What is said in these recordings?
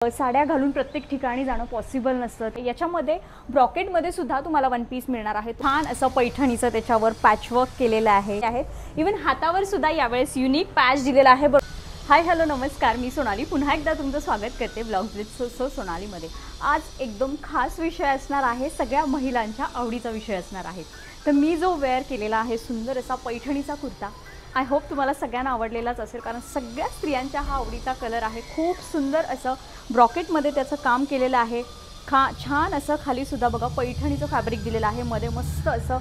साड्या घालून प्रत्येक ठिकाणी जाणं पॉसिबल नसतं। याच्यामध्ये ब्रॉकेटमध्ये सुद्धा तुम्हाला वन पीस मिळणार आहे। छान असं पैठणीचं त्याच्यावर पॅचवर्क केलेलं आहे। इवन हातावर सुद्धा यावेळेस युनिक पॅच दिलेला आहे। हाय हॅलो नमस्कार, मी सोनाली पुन्हा एकदा तुमचं स्वागत करते ब्लॉग्स विथ सोनालीमध्ये। आज एकदम खास विषय असणार आहे, सगळ्या महिलांच्या आवडीचा विषय असणार आहे। तर मी जो वेअर केलेला आहे सुंदर असा पैठणीचा कुर्ता, आय होप तुम्हाला सगळ्यांना आवडलेलाच असेल, कारण सगळ्या स्त्रियांचा हा आवडीचा कलर आहे। खूप सुंदर असं ब्रॉकेटमध्ये त्याचं काम केलेलं आहे। छान असं खाली सुद्धा बघा पैठणीचं फॅब्रिक दिलेलं आहे, मध्ये मस्त असं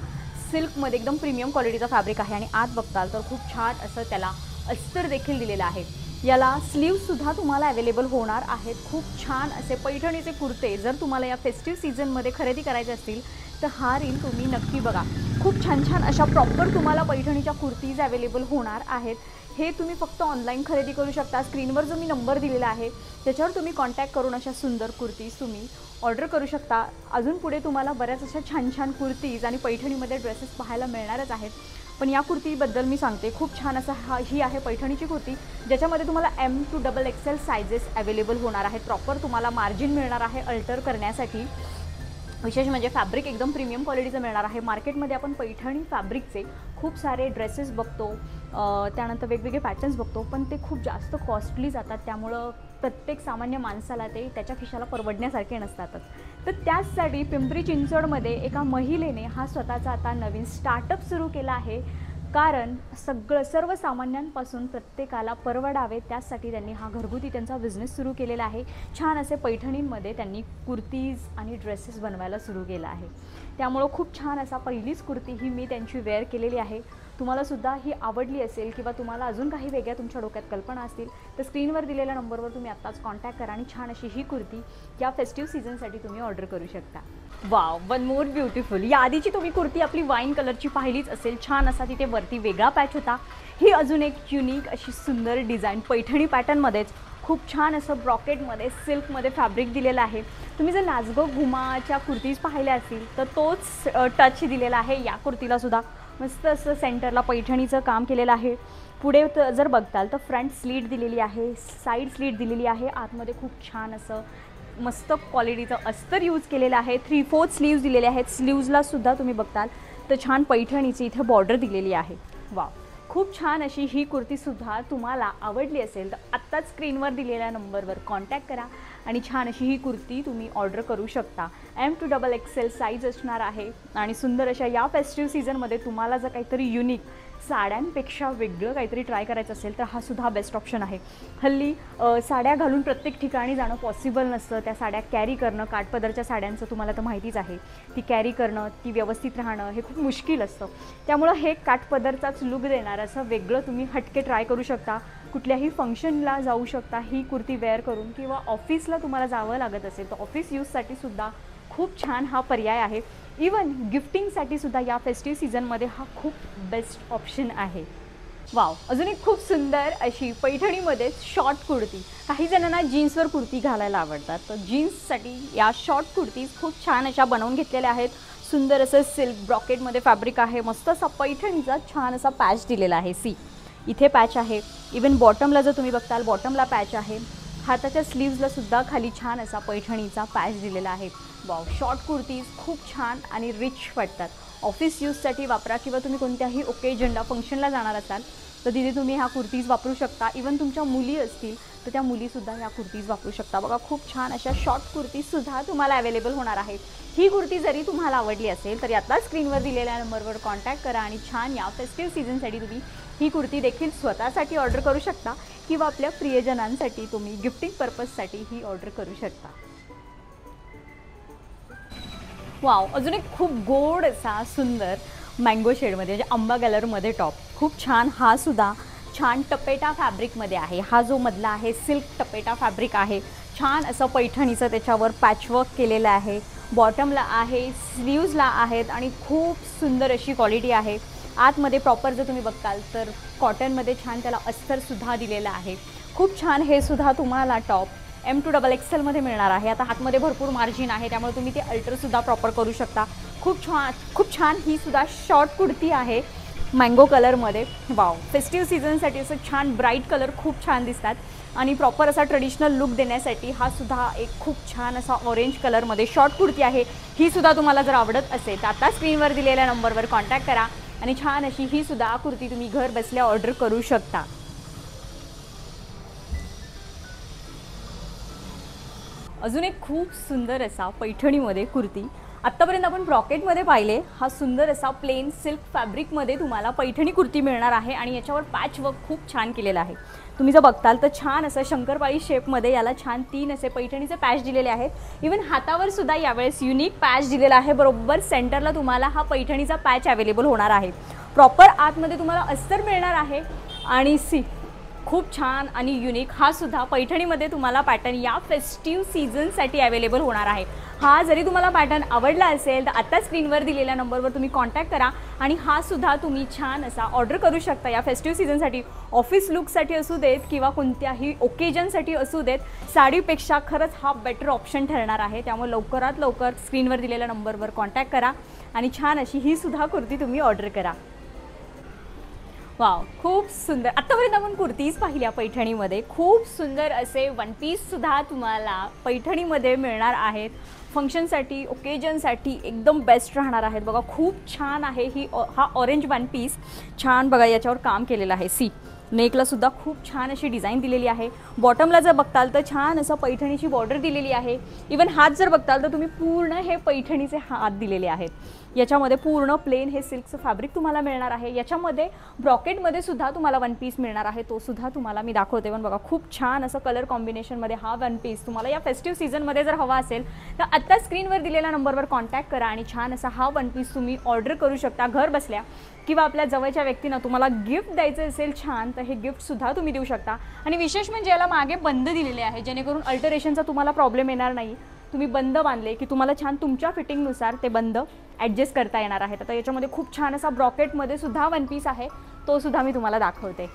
सिल्कमध्ये एकदम प्रीमियम क्वालिटीचा फॅब्रिक आहे। आणि आत बघताल तर खूप छान असं त्याला अस्तर देखील दिलेलं आहे। याला स्लीव्स सुद्धा तुम्हाला अवेलेबल होणार आहेत। खूप छान असे पैठणीचे कुर्ते जर तुम्हाला या फेस्टिव्ह सीझनमध्ये खरेदी करायचे असतील तर हा रील तुम्ही नक्की बघा। खूप छान छान अशा प्रॉपर तुम्हाला पैठणीच्या कुर्तीज अवेलेबल होणार आहेत। हे तुम्ही फक्त ऑनलाईन खरेदी करू शकता। स्क्रीनवर जो मी नंबर दिलेला आहे त्याच्यावर तुम्ही कॉन्टॅक्ट करून अशा सुंदर कुर्तीज तुम्ही ऑर्डर करू शकता। अजून पुढे तुम्हाला बऱ्याच अशा छान छान कुर्तीज आणि पैठणीमध्ये ड्रेसेस पाहायला मिळणारच आहेत। पण या कुर्तीबद्दल मी सांगते, खूप छान असा ही आहे पैठणीची कुर्ती, ज्याच्यामध्ये तुम्हाला M to XXL sizes available होणार आहेत। प्रॉपर तुम्हाला मार्जिन मिळणार आहे अल्टर करण्यासाठी। विशेष म्हणजे फॅब्रिक एकदम प्रीमियम क्वालिटीचं मिळणार आहे। मार्केटमध्ये आपण पैठणी फॅब्रिकचे खूप सारे ड्रेसेस बघतो, त्यानंतर वेगवेगळे पॅटर्न्स बघतो, पण ते खूप जास्त कॉस्टली जातात। त्यामुळं प्रत्येक सामान्य माणसाला ते त्याच्या खिशाला परवडण्यासारखे नसतातच। तर त्याचसाठी पिंपरी चिंचवडमध्ये एका महिलेने हा स्वतःचा आता नवीन स्टार्टअप सुरू केला आहे, कारण सर्वसामान्यांपासून प्रत्येकाला परवडावे त्यासाठी त्यांनी हा घरगुती त्यांचा बिझनेस सुरू केलेला आहे। छान असे पैठणींमध्ये त्यांनी कुर्तीज आणि ड्रेसेस बनवायला सुरू केला आहे। त्यामुळं खूप छान असा पहिलीच कुर्ती ही मी त्यांची वेअर केलेली आहे। तुम्हाला सुद्धा ही आवडली असेल किंवा तुम्हाला अजून काही वेगळ्या तुमच्या डोक्यात कल्पना असतील तर स्क्रीनवर दिलेल्या नंबरवर तुम्ही आत्ताच कॉन्टॅक्ट करा आणि छान अशी ही कुर्ती या फेस्टिव्ह सीझनसाठी तुम्ही ऑर्डर करू शकता। Wow, one more beautiful. या आधीची तुम्ही कुर्ती आपली वाईन कलरची पाहिलीच असेल। छान असा तिथे वरती वेगळा पॅच होता। ही अजून एक युनिक अशी सुंदर डिझाईन पैठणी पॅटर्नमध्येच खूप छान असं ब्रॉकेटमध्ये सिल्कमध्ये फॅब्रिक दिलेलं आहे। तुम्ही जर नाचगो घुमाच्या कुर्तीज पाहिल्या असतील तर तोच टच दिलेला आहे या कुर्तीला सुद्धा। मस्त असं सेंटरला पैठणीचं काम केलेलं आहे। पुढे जर बघताल तर फ्रंट स्लीट दिलेली आहे, साईड स्लीट दिलेली आहे। आतमध्ये खूप छान असं मस्त क्वालिटीचं अस्तर यूज केलेलं आहे। 3/4 स्लीव्ज दिलेले आहेत। स्लीव्जला सुद्धा तुम्ही बघताल तर छान पैठणीची इथे बॉर्डर दिलेली आहे। वाव, खूप छान अशी ही कुर्तीसुद्धा तुम्हाला आवडली असेल तर आत्ताच स्क्रीनवर दिलेल्या नंबरवर कॉन्टॅक्ट करा आणि छान अशी ही कुर्ती तुम्ही ऑर्डर करू शकता। M to XXL साईज असणार आहे। आणि सुंदर अशा या फेस्टिव्ह सीझनमध्ये तुम्हाला जर काहीतरी युनिक साड्यांपेक्षा वेगळं काहीतरी ट्राय करायचं असेल तर हा सुद्धा बेस्ट ऑप्शन आहे। हल्ली साड्या घालून प्रत्येक ठिकाणी जाणं पॉसिबल नसतं। त्या साड्या कॅरी करणं, काठपदरच्या साड्यांचं तुम्हाला तर माहितीच आहे, ती कॅरी करणं, ती व्यवस्थित राहणं हे खूप मुश्किल असतं। त्यामुळं हे काठपदरचाच लुक देणार असं वेगळं तुम्ही हटके ट्राय करू शकता। कुठल्याही फंक्शनला जाऊ शकता ही कुर्ती वेअर करून, किंवा ऑफिसला तुम्हाला जावं लागत असेल तर ऑफिस यूजसाठी सुद्धा खूप छान हा पर्याय आहे। इवन गिफ्टिंगसाठी सुद्धा या फेस्टिव्ह सीझनमध्ये हा खूप बेस्ट ऑप्शन आहे। वाव, अजून एक खूप सुंदर अशी पैठणीमध्ये शॉर्ट कुर्ती। काही जणांना जीन्सवर कुर्ती घालायला आवडतात, तर जीन्ससाठी या शॉर्ट कुर्तीज खूप छान अशा बनवून घेतलेल्या आहेत। सुंदर असं सिल्क ब्रॉकेटमध्ये फॅब्रिक आहे। मस्त असा पैठणीचा छान असा पॅच दिलेला आहे। इथे पॅच आहे। इवन बॉटमला जर तुम्ही बघताल बॉटमला पॅच आहे। हाताच्या स्लीव्जला सुद्धा खाली छान असा पैठणीचा पॅच दिलेला आहे। वाव, शॉर्ट कुर्तीज खूप छान आणि रिच वाटतात। ऑफिस यूजसाठी वापरा, किंवा तुम्ही कोणत्याही ओकेजनला फंक्शनला जाणार असाल तर तिथे तुम्ही ह्या कुर्तीज वापरू शकता। इवन तुमच्या मुली असतील तर त्या मुलीसुद्धा ह्या कुर्तीज वापरू शकता। बघा, खूप छान अशा शॉर्ट कुर्तीजसुद्धा तुम्हाला अवेलेबल होणार आहेत। ही कुर्ती जरी तुम्हाला आवडली असेल तर यातला स्क्रीनवर दिलेल्या नंबरवर कॉन्टॅक्ट करा आणि छान या फेस्टिव्ह सीझनसाठी तुम्ही ही कुर्ती देखील स्वतःसाठी ऑर्डर करू शकता, किंवा आपल्या प्रियजनांसाठी तुम्ही गिफ्टिंग पर्पजसाठी ही ऑर्डर करू शकता। वाव, अजून एक खूप गोड असा सुंदर मँगो शेडमध्ये म्हणजे आंबा कलरमध्ये टॉप, खूप छान। हा सुद्धा छान टपेटा फॅब्रिकमध्ये आहे। हा जो मधला आहे सिल्क टपेटा फॅब्रिक आहे। छान असं पैठणीचं त्याच्यावर पॅचवर्क केलेलं आहे। बॉटमला आहे, स्लीव्जला आहेत आणि खूप सुंदर अशी क्वालिटी आहे। आतमध्ये प्रॉपर जर तुम्ही बघताल तर कॉटनमध्ये छान त्याला अस्तरसुद्धा दिलेलं आहे। खूप छान हे सुद्धा तुम्हाला टॉप M to XXL मध्ये मिळणार आहे। आता हातमध्ये भरपूर मार्जिन आहे, त्यामुळे तुम्ही ते अल्टरसुद्धा प्रॉपर करू शकता। खूप छान ही सुद्धा शॉर्ट कुर्ती आहे मँगो कलरमध्ये। वाव, फेस्टिव्ह सीझनसाठी असं छान ब्राईट कलर खूप छान दिसतात। आणि प्रॉपर असा ट्रेडिशनल लुक देण्यासाठी हा सुद्धा एक खूप छान असा ऑरेंज कलरमध्ये शॉर्ट कुर्ती आहे। ही सुद्धा तुम्हाला जर आवडत असेल तर आता स्क्रीनवर दिलेल्या नंबरवर कॉन्टॅक्ट करा आणि छान अशी ही सुद्धा कुर्ती तुम्ही घर बसल्या ऑर्डर करू शकता। अजून एक खूप सुंदर असा पैठणीमध्ये कुर्ती आत्तापर्यंत आपण ब्रॉकेटमध्ये पाहिले। हा सुंदर असा प्लेन सिल्क फॅब्रिकमध्ये तुम्हाला पैठणी कुर्ती मिळणार आहे आणि याच्यावर पॅच वर्क खूप छान केलेलं आहे। तुम्ही जर बघताल तर छान असं शंकरपाळी शेपमध्ये याला छान 3 असे पैठणीचे पॅच दिलेले आहेत। इवन हातावर सुद्धा यावेळेस युनिक पॅच दिलेला आहे। बरोबर सेंटरला तुम्हाला हा पैठणीचा पॅच अवेलेबल होणार आहे। प्रॉपर आतमध्ये तुम्हाला अस्तर मिळणार आहे आणि खूप छान आणि युनिक हा सुद्धा पैठणीमध्ये तुम्हाला पॅटर्न या फेस्टिव्ह सीझनसाठी अवेलेबल होणार आहे। हा जरी तुम्हाला पॅटर्न आवडला असेल तर आता स्क्रीनवर दिलेल्या नंबरवर तुम्ही कॉन्टॅक्ट करा आणि हा सुद्धा तुम्ही छान असा ऑर्डर करू शकता। या फेस्टिव्ह सीझनसाठी ऑफिस लुकसाठी असू देत किंवा कोणत्याही ओकेजनसाठी असू देत, साडीपेक्षा खरंच हा बेटर ऑप्शन ठरणार आहे। त्यामुळे लवकरात लवकर स्क्रीनवर दिलेल्या नंबरवर कॉन्टॅक्ट करा आणि छान अशी ही सुद्धा कुर्ती तुम्ही ऑर्डर करा। वाव, खूप सुंदर। आतापर्यंत आपण कुर्तीज पाहिल्या पैठणीमध्ये। खूप सुंदर असे वन पीस सुद्धा तुम्हाला पैठणीमध्ये मिळणार आहेत। फंक्शनसाठी ओकेजनसाठी एकदम बेस्ट राहणार आहेत। बघा खूप छान आहे हा ऑरेंज वन पीस। छान बघा याच्यावर काम केलेलं आहे। नेकला सुद्धा खूप छान अशी डिझाइन दिलेली आहे। बॉटमला जर बघताल तर छान असं पैठणीची बॉर्डर दिलेली आहे। इवन हात जर बघताल तर तुम्ही पूर्ण हे पैठणीचे हात दिलेले आहेत। याच्यामध्ये पूर्ण प्लेन हे सिल्कचं फॅब्रिक तुम्हाला मिळणार आहे। याच्यामध्ये ब्रॉकेटमध्ये सुद्धा तुम्हाला वन पीस मिळणार आहे, तो सुद्धा तुम्हाला मी दाखवते। पण बघा खूप छान असं कलर कॉम्बिनेशनमध्ये हा वन पीस तुम्हाला या फेस्टिव्ह सीझनमध्ये जर हवा असेल तर आत्ता स्क्रीनवर दिलेल्या नंबरवर कॉन्टॅक्ट करा आणि छान असा हा वन पीस तुम्ही ऑर्डर करू शकता घर बसल्या। किंवा आपल्या जवळच्या व्यक्तींना तुम्हाला गिफ्ट द्यायचं असेल छान तर हे गिफ्ट सुद्धा तुम्ही देऊ शकता। आणि विशेष म्हणजे याला मागे बंद दिलेले आहे जेणेकरून अल्टरेशनचा तुम्हाला प्रॉब्लेम येणार नाही। तुम्ही बंद बांधले की तुम्हाला छान तुमच्या फिटिंगनुसार ते बंद ॲडजस्ट करता येणार आहेत। आता याच्यामध्ये खूप छान असा ब्रॉकेटमध्ये सुद्धा वन पीस आहे, तो सुद्धा मी तुम्हाला दाखवते।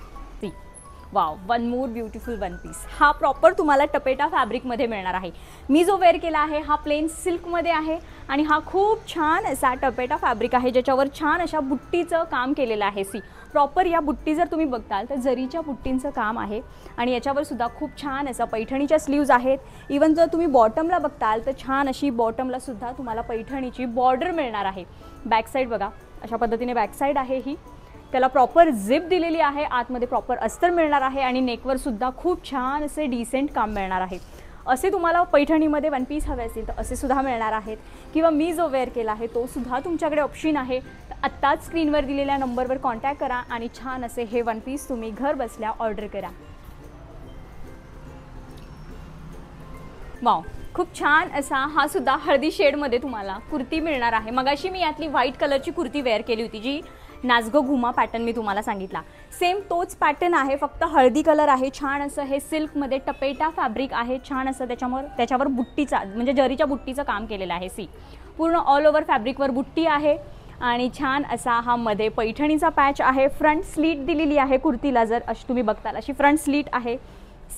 Wow, one more beautiful one piece. हा प्रॉपर तुम्हाला टपेटा फॅब्रिकमध्ये मिळणार आहे। मी जो वेअर केला आहे हा प्लेन सिल्कमध्ये आहे आणि हा खूप छान असा टपेटा फॅब्रिक आहे ज्याच्यावर छान अशा बुट्टीचं काम केलेलं आहे। प्रॉपर या बुट्टी जर तुम्ही बघताल तर जरीच्या बुट्टींचं काम आहे आणि याच्यावर सुद्धा खूप छान असं पैठणीच्या स्लीव्ज आहेत। इवन जर तुम्ही बॉटमला बघताल तर छान अशी बॉटमला सुद्धा तुम्हाला पैठणीची बॉर्डर मिळणार आहे। बॅक साईड बघा अशा पद्धतीने बॅक साईड आहे ही। त्याला प्रॉपर झिप दिलेली आहे, आतमध्ये प्रॉपर अस्तर मिळणार आहे आणि नेकवर सुद्धा खूप छान असे डिसेंट काम मिळणार आहे। असे तुम्हाला पैठणीमध्ये वन पीस हवे असतील तर असे सुद्धा मिळणार आहेत किंवा मी जो वेअर केला आहे तो सुद्धा तुमच्याकडे ऑप्शन आहे। तर आत्ताच स्क्रीनवर दिलेल्या नंबरवर कॉन्टॅक्ट करा आणि छान असे हे वन पीस तुम्ही घर बसल्या ऑर्डर करा। वाव, खूप छान असा हा सुद्धा हळदी शेडमध्ये तुम्हाला कुर्ती मिळणार आहे। मगाशी मी यातली व्हाईट कलरची कुर्ती वेअर केली होती जी नाजगो घुमा पॅटर्न मी तुम्हाला सांगितला। सेम तोच पॅटर्न आहे, फक्त हळदी कलर आहे। छान असं हे सिल्कमध्ये टपेटा फॅब्रिक आहे। छान असं त्याच्यावर बुट्टीचा म्हणजे जरीच्या बुट्टीचं काम केलेलं आहे। पूर्ण ऑल ओव्हर फॅब्रिकवर बुट्टी आहे आणि छान असा हा मध्ये पैठणीचा पॅच आहे। फ्रंट स्लीट दिलेली आहे कुर्तीला, जर अशी तुम्ही बघताल अशी फ्रंट स्लीट आहे।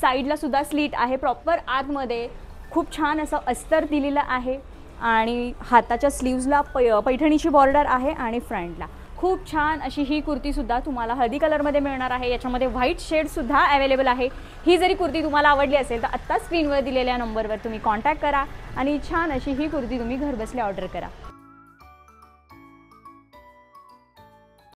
साईडला सुद्धा स्लीट आहे। प्रॉपर आतमध्ये खूप छान असं अस्तर दिलेलं आहे आणि हाताच्या स्लीव्जला पैठणीची बॉर्डर आहे आणि फ्रंटला खूप छान अशी ही कुर्ती सुद्धा तुम्हाला हळदी कलरमध्ये मिळणार आहे। याच्यामध्ये व्हाईट शेड सुद्धा अवेलेबल आहे। ही जरी कुर्ती तुम्हाला आवडली असेल तर आत्ता स्क्रीनवर दिलेल्या नंबरवर तुम्ही कॉन्टॅक्ट करा आणि छान अशी ही कुर्ती तुम्ही घर बसल्या ऑर्डर करा।